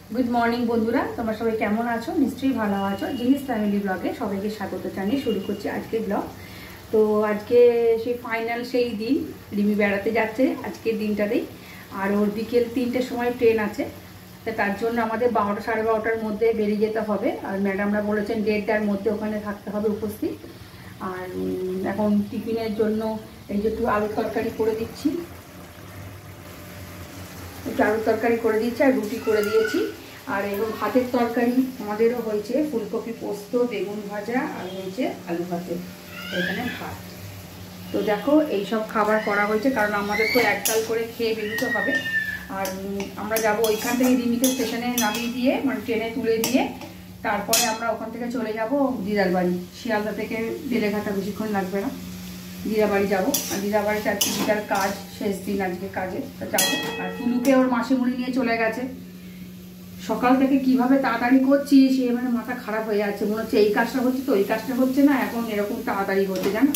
Good morning बंधुरा तुम्हारा सबाई केमन आछो निश्चयई भालो आछो जिनिस फैमिली ब्लगे सबाइके स्वागत जानिए शुरू करछि आजके ब्लग। तो आज के फाइनल सेई दिन रिमी बेड़ाते जाच्छे आजकेर दिनटातेई और ओर बिकेल 3टेर समय ट्रेन आछे तो तार जोन्नो आमादेर 12टा साढ़े 12टार मध्य बेरिये जेते होबे और मैडमरा बोलेछेन 1:30टार मध्य ओखाने थाकते होबे उपस्थित। और एखन टिफिनेर जोन्नो एई जे एकटु आलुर तरकारी करे दिচ্ছি, একটু আলুর তরকারি করে দিয়েছি আর রুটি করে দিয়েছি। আর এবং ভাতের তরকারি আমাদেরও হয়েছে ফুলকপি পোস্ত বেগুন ভাজা আর হয়েছে আলু ভাতে, এখানে ভাত। তো দেখো এই সব খাবার করা হয়েছে কারণ আমাদের তো এককাল করে খেয়ে বেরোতে হবে। আর আমরা যাব ওইখান থেকে রিমিকে স্টেশনে নামিয়ে দিয়ে মানে ট্রেনে তুলে দিয়ে তারপরে আমরা ওখান থেকে চলে যাব দিদার বাড়ি। শিয়ালদা থেকে বেলেঘাটা বেশিক্ষণ লাগবে না, দিদা বাড়ি যাবো। আর দিদা বাড়িতে আজকে দিদার কাজ শেষ দিন আজকে কাজে তো যাবো। আর তুলুকে ওর মাসিমণি নিয়ে চলে গেছে। সকাল থেকে কিভাবে তাড়াতাড়ি করছি সে মানে মাথা খারাপ হয়ে যাচ্ছে, মনে হচ্ছে এই কাজটা হচ্ছে তো ওই কাজটা হচ্ছে না, এখন এরকম তাড়াতাড়ি হচ্ছে জানো।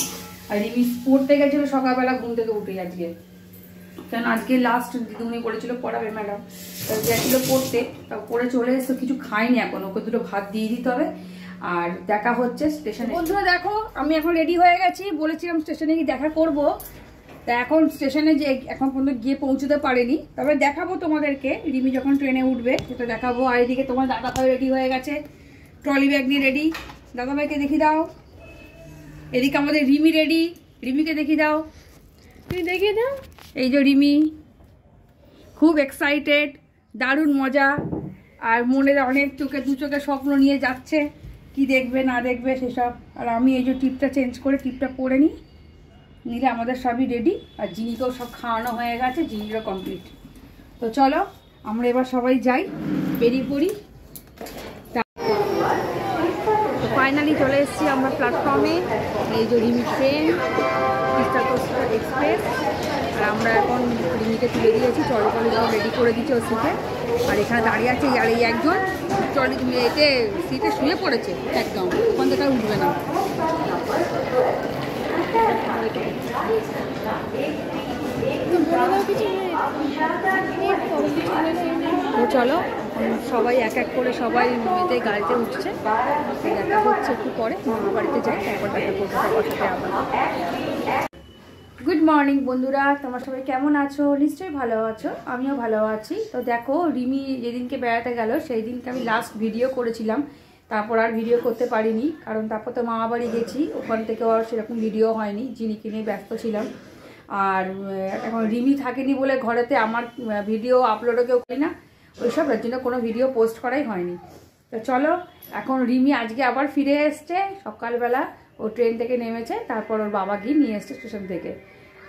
আর রিমি পড়তে গেছিলো সকালবেলা ঘুম থেকে উঠে আজকে, কেন আজকে লাস্ট দিদিমণি বলেছিল পড়াবে ম্যাডাম, গেছিল পড়তে, তা পড়ে চলে এসে কিছু খাইনি এখন, ওকে দুটো ভাত দিয়ে দিতে হবে। আর দেখা হচ্ছে স্টেশনে। বন্ধুরা দেখো আমি এখন রেডি হয়ে গেছি, বলেছিলাম স্টেশনে গিয়ে দেখা করব, তা এখন স্টেশনে যে এখন পর্যন্ত গিয়ে পৌঁছতে পারিনি, তবে দেখাবো তোমাদেরকে রিমি যখন ট্রেনে উঠবে সেটা দেখাবো। আর এদিকে তোমার দাদাভাই রেডি হয়ে গেছে, ট্রলি ব্যাগ নিয়ে রেডি। দাদাভাইকে দেখিয়ে দাও। এদিকে আমাদের রিমি রেডি, রিমিকে দেখিয়ে দাও। তুমি দেখিয়ে দাও। এই যে রিমি খুব এক্সাইটেড, দারুণ মজা, আর মনে অনেক চোখে দু চোখে স্বপ্ন নিয়ে যাচ্ছে কি দেখবে না দেখবে সেসব। আর আমি এই যে টিপটা চেঞ্জ করে টিপটা পরে নিলে আমাদের সবই রেডি। আর জিনিকেও সব খাওয়ানো হয়ে গেছে, জিনিরও কমপ্লিট। তো চলো আমরা এবার সবাই যাই, বেরিয়ে পড়ি। তো ফাইনালি চলে এসেছি আমরা প্ল্যাটফর্মে। এই যে Rimi train Teesta coastal express. আর আমরা এখন রিমিকে তুলে দিয়েছি, ট্রলি ট্রলি সব রেডি করে দিচ্ছি ওর সিটে। আর এখানে দাঁড়িয়ে আছে আর এই একজন ট্রলি এতে সিটে শুয়ে পড়েছে একদম, ওখান থেকে উঠবে না। তো চলো সবাই এক এক করে সবাই মেয়েতে গাড়িতে উঠছে, দেখা হচ্ছে একটু পরে মামা বাড়িতে যাই, তারপর দেখা করবো সবার সাথে আবার। গুড মর্নিং বন্ধুরা, তোমরা সবাই কেমন আছো? নিশ্চয়ই ভালো আছো, আমিও ভালো আছি। তো দেখো রিমি যেদিনকে বেড়াতে গেল সেই দিনকে আমি লাস্ট ভিডিও করেছিলাম, তারপর আর ভিডিও করতে পারিনি কারণ তারপর তো মামা বাড়ি গেছি, ওখান থেকে আর সেরকম ভিডিও হয়নি, জিনিকে নিয়ে ব্যস্ত ছিলাম। আর এখন রিমি থাকেনি বলে ঘরেতে আমার ভিডিও আপলোডও কেউ করি না ওইসব, এর জন্য কোনো ভিডিও পোস্ট করাই হয়নি। তো চলো এখন রিমি আজকে আবার ফিরে এসছে সকালবেলা, ও ট্রেন থেকে নেমেছে, তারপর ওর বাবা গিয়ে নিয়ে এসছে স্টেশন থেকে।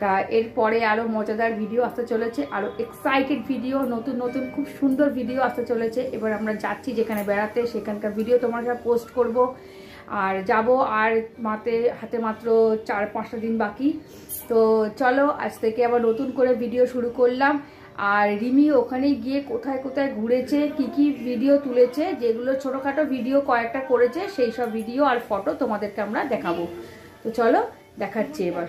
তা এরপরে আরও মজাদার ভিডিও আসতে চলেছে, আরও এক্সাইটেড ভিডিও, নতুন নতুন খুব সুন্দর ভিডিও আসতে চলেছে। এবার আমরা যাচ্ছি যেখানে বেড়াতে, সেখানকার ভিডিও তোমার সাথে পোস্ট করব। আর যাব আর হাতে মাত্র 4-5টা দিন বাকি। তো চলো আজ থেকে আবার নতুন করে ভিডিও শুরু করলাম। আর রিমি ওখানে গিয়ে কোথায় কোথায় ঘুরেছে, কি কি ভিডিও তুলেছে, যেগুলো ছোটোখাটো ভিডিও কয়েকটা করেছে সেই সব ভিডিও আর ফটো তোমাদেরকে আমরা দেখাবো। তো চলো দেখাচ্ছি এবার।